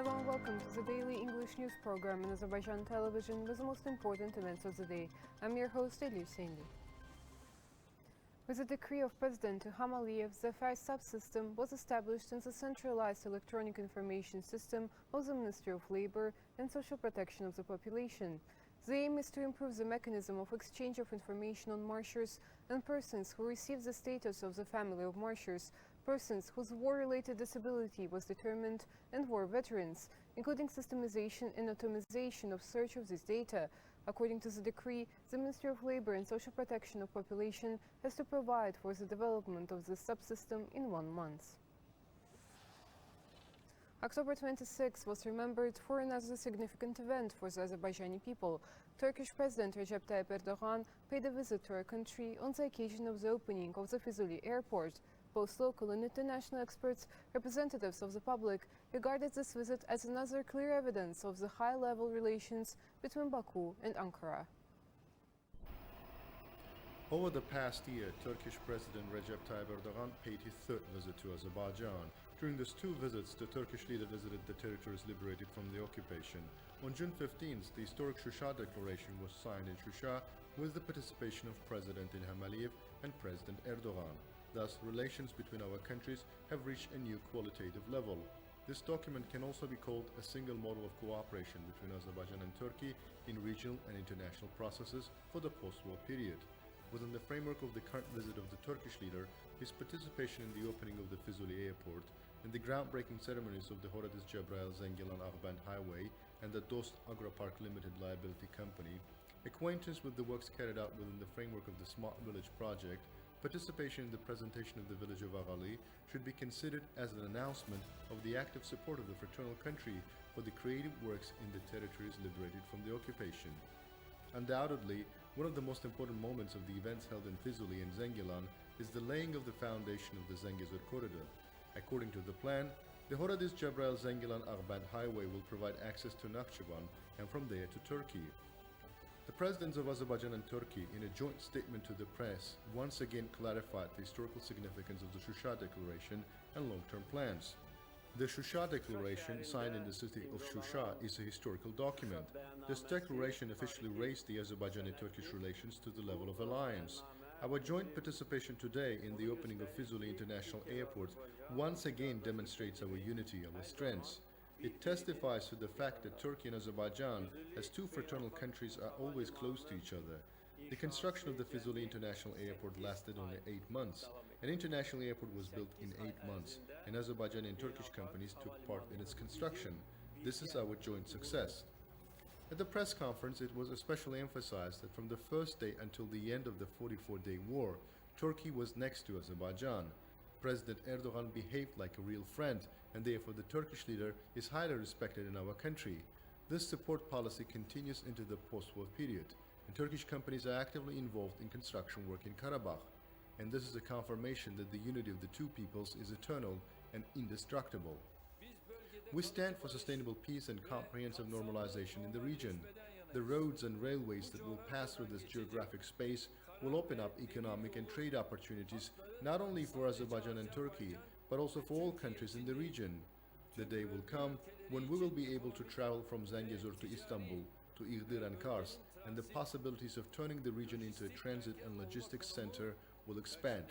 everyone, welcome to the daily English news program in Azərbaycan Television with the most important events of the day. I'm your host, Elif. With a decree of President İlham the first subsystem was established in the centralized electronic information system of the Ministry of Labor and Social Protection of the Population. The aim is to improve the mechanism of exchange of information on marchers and persons who receive the status of the family of marchers, persons whose war-related disability was determined, and war veterans, including systemization and automation of search of this data. According to the decree, the Ministry of Labor and Social Protection of Population has to provide for the development of this subsystem in 1 month. October 26 was remembered for another significant event for the Azerbaijani people. Turkish President Recep Tayyip Erdogan paid a visit to our country on the occasion of the opening of the Füzuli airport. Both local and international experts, representatives of the public, regarded this visit as another clear evidence of the high-level relations between Baku and Ankara. Over the past year, Turkish President Recep Tayyip Erdogan paid his third visit to Azerbaijan. During these 2 visits, the Turkish leader visited the territories liberated from the occupation. On June 15th, the historic Shusha Declaration was signed in Shusha with the participation of President İlham and President Erdogan. Thus, relations between our countries have reached a new qualitative level. This document can also be called a single model of cooperation between Azerbaijan and Turkey in regional and international processes for the post-war period. Within the framework of the current visit of the Turkish leader, his participation in the opening of the Füzuli airport, and the groundbreaking ceremonies of the Horadiz Cebrail Zengilan Ağband Highway and the Dost Agropark Limited Liability Company, acquaintance with the works carried out within the framework of the Smart Village project, participation in the presentation of the village of Ağali should be considered as an announcement of the active support of the fraternal country for the creative works in the territories liberated from the occupation. Undoubtedly, one of the most important moments of the events held in Füzuli and Zengilan is the laying of the foundation of the Zengezur corridor. According to the plan, the Horadiz Cebrail Zengilan Ağband Highway will provide access to Nakhchivan and from there to Turkey. The presidents of Azerbaijan and Turkey, in a joint statement to the press, once again clarified the historical significance of the Shusha Declaration and long-term plans. The Shusha Declaration, signed in the city of Shusha, is a historical document. This declaration officially raised the Azerbaijani-Turkish relations to the level of alliance. Our joint participation today in the opening of Füzuli International Airport once again demonstrates our unity, our strengths. It testifies to the fact that Turkey and Azerbaijan, as 2 fraternal countries, are always close to each other. The construction of the Füzuli International Airport lasted only 8 months. An international airport was built in 8 months, and Azerbaijani and Turkish companies took part in its construction. This is our joint success. At the press conference, it was especially emphasized that from the first day until the end of the 44-day war, Turkey was next to Azerbaijan. President Erdogan behaved like a real friend, and therefore the Turkish leader is highly respected in our country. This support policy continues into the post-war period, and Turkish companies are actively involved in construction work in Karabakh. And this is a confirmation that the unity of the 2 peoples is eternal and indestructible. We stand for sustainable peace and comprehensive normalization in the region. The roads and railways that will pass through this geographic space will open up economic and trade opportunities not only for Azerbaijan and Turkey, but also for all countries in the region. The day will come when we will be able to travel from Zengezur to Istanbul, to Iğdır and Kars, and the possibilities of turning the region into a transit and logistics center will expand.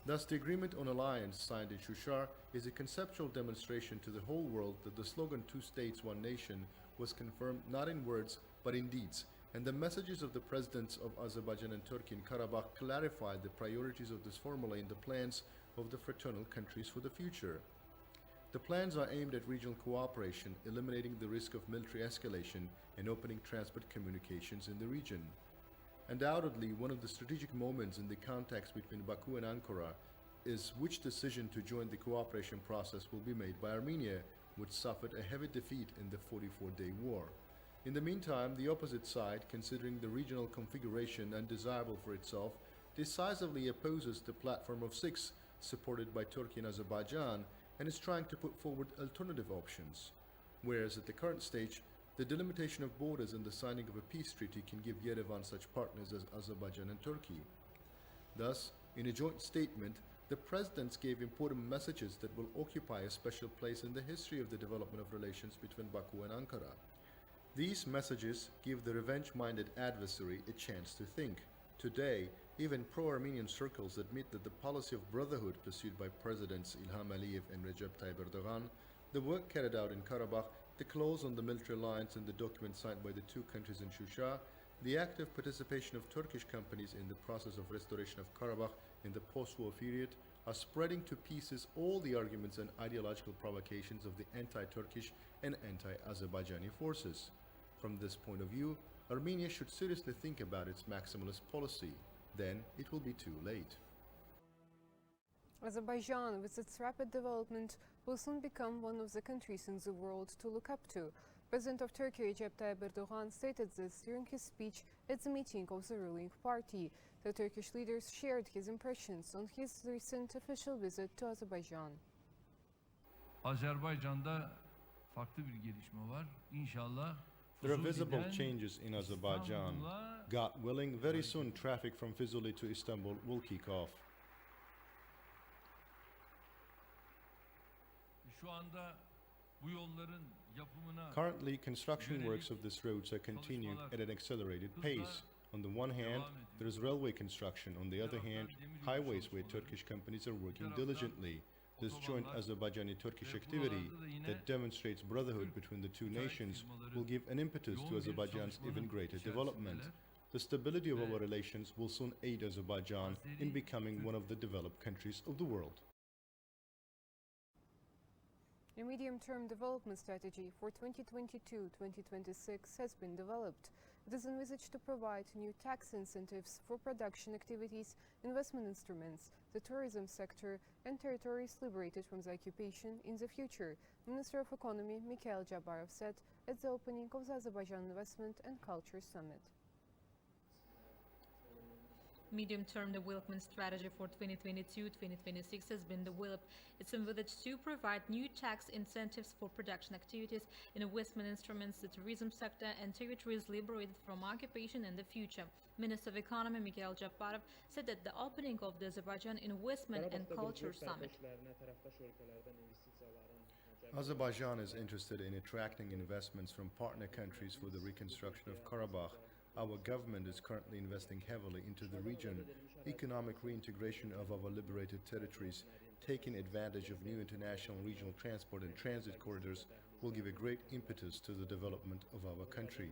Thus, the agreement on alliance signed in Shusha is a conceptual demonstration to the whole world that the slogan 2 states, 1 nation was confirmed not in words but in deeds, and the messages of the presidents of Azerbaijan and Turkey in Karabakh clarified the priorities of this formula in the plans of the fraternal countries for the future. The plans are aimed at regional cooperation, eliminating the risk of military escalation and opening transport communications in the region. Undoubtedly, one of the strategic moments in the contacts between Baku and Ankara is which decision to join the cooperation process will be made by Armenia, which suffered a heavy defeat in the 44-day war. In the meantime, the opposite side, considering the regional configuration undesirable for itself, decisively opposes the platform of 6, supported by Turkey and Azerbaijan, and is trying to put forward alternative options. Whereas at the current stage, the delimitation of borders and the signing of a peace treaty can give Yerevan such partners as Azerbaijan and Turkey. Thus, in a joint statement, the presidents gave important messages that will occupy a special place in the history of the development of relations between Baku and Ankara. These messages give the revenge-minded adversary a chance to think. Today, even pro-Armenian circles admit that the policy of brotherhood pursued by Presidents Ilham Aliyev and Recep Tayyip Erdogan, the work carried out in Karabakh, the clause on the military alliance in the document signed by the two countries in Shusha, the active participation of Turkish companies in the process of restoration of Karabakh in the post-war period are spreading to pieces all the arguments and ideological provocations of the anti-Turkish and anti-Azerbaijani forces. From this point of view, Armenia should seriously think about its maximalist policy. Then it will be too late. Azerbaijan, with its rapid development, will soon become one of the countries in the world to look up to. President of Turkey Recep Tayyip Erdogan stated this during his speech at the meeting of the ruling party. The Turkish leaders shared his impressions on his recent official visit to Azerbaijan. Azerbaycan'da farklı bir gelişme var. İnşallah There are visible changes in Azerbaijan. God willing, very soon traffic from Fuzuli to Istanbul will kick off. Şu anda bu yolların yapımına Currently, construction works of these roads are continuing at an accelerated pace. On the one hand, there is railway construction. On the other hand, highways where Turkish companies are working diligently. This joint Azerbaijani-Turkish activity that demonstrates brotherhood between the two nations will give an impetus to Azerbaijan's even greater development. The stability of our relations will soon aid Azerbaijan in becoming one of the developed countries of the world. A medium-term development strategy for 2022-2026 has been developed. It is envisaged to provide new tax incentives for production activities, investment instruments, the tourism sector, and territories liberated from the occupation in the future, Minister of Economy Mikhail Jabarov said at the opening of the Azerbaijan Investment and Culture Summit. Medium-term development strategy for 2022-2026 has been developed. It's envisaged to provide new tax incentives for production activities, investment instruments, the tourism sector, and territories liberated from occupation in the future. Minister of Economy Mikhail Jabarov said at the opening of the Azerbaijan Investment and Culture Summit. Azerbaijan is interested in attracting investments from partner countries for the reconstruction of Karabakh. Our government is currently investing heavily into the region. Economic reintegration of our liberated territories, taking advantage of new international regional transport and transit corridors, will give a great impetus to the development of our country.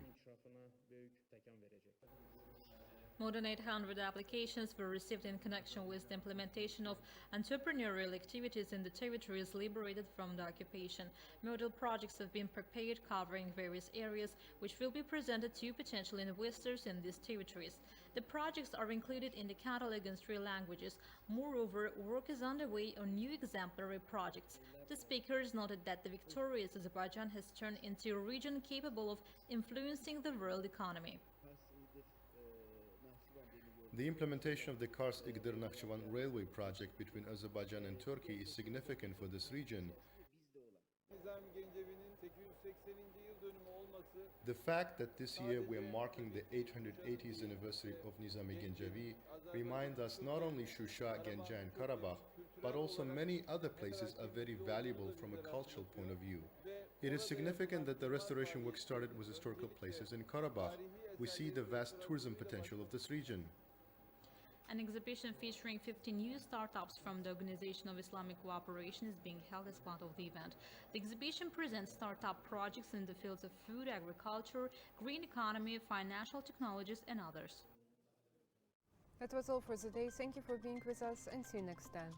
More than 800 applications were received in connection with the implementation of entrepreneurial activities in the territories liberated from the occupation. Model projects have been prepared covering various areas which will be presented to potential investors in these territories. The projects are included in the catalog in 3 languages. Moreover, work is underway on new exemplary projects. The speakers noted that the victorious Azerbaijan has turned into a region capable of influencing the world economy. The implementation of the Kars-Igdir-Nakhchivan railway project between Azerbaijan and Turkey is significant for this region. The fact that this year we are marking the 880th anniversary of Nizami Gencevi reminds us not only Shusha, Ganja and Karabakh, but also many other places are very valuable from a cultural point of view. It is significant that the restoration work started with historical places in Karabakh. We see the vast tourism potential of this region. An exhibition featuring 50 new startups from the Organization of Islamic Cooperation is being held as part of the event. The exhibition presents startup projects in the fields of food, agriculture, green economy, financial technologies, and others. That was all for today. Thank you for being with us and see you next time.